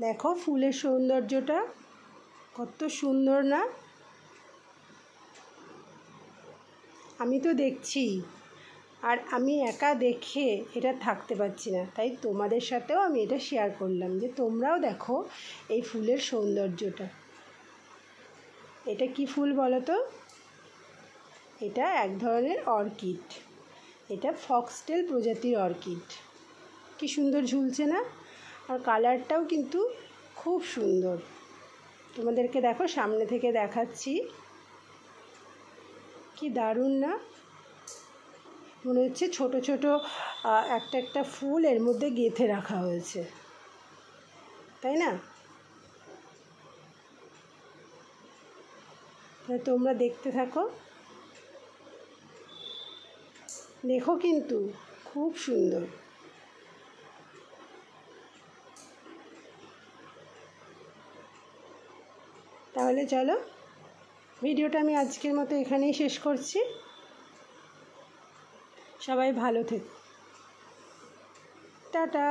দেখো ফুলের সৌন্দর্যটা কত সুন্দর না? আমি তো দেখছি, আর আমি একা দেখে এটা থাকতে পারছি না, তাই তোমাদের সাথেও আমি এটা শেয়ার করলাম যে তোমরাও দেখো এই ফুলের সৌন্দর্যটা। এটা কি ফুল বলো তো? এটা এক ধরনের অর্কিড, এটা ফক্সটেল প্রজাতির অর্কিড। কি সুন্দর ঝুলছে না? আর কালারটাও কিন্তু খুব সুন্দর। তোমাদেরকে দেখো সামনে থেকে দেখাচ্ছি, কি দারুণ না? মনে হচ্ছে ছোট ছোট একটা একটা ফুল এর মধ্যে গেঁথে রাখা হয়েছে, তাই না? তাই তোমরা দেখতে থাকো, দেখো কিন্তু খুব সুন্দর। তাহলে চলো, ভিডিওটা আমি আজকের মতো এখানেই শেষ করছি। সবাই ভালো থেকো, টাটা।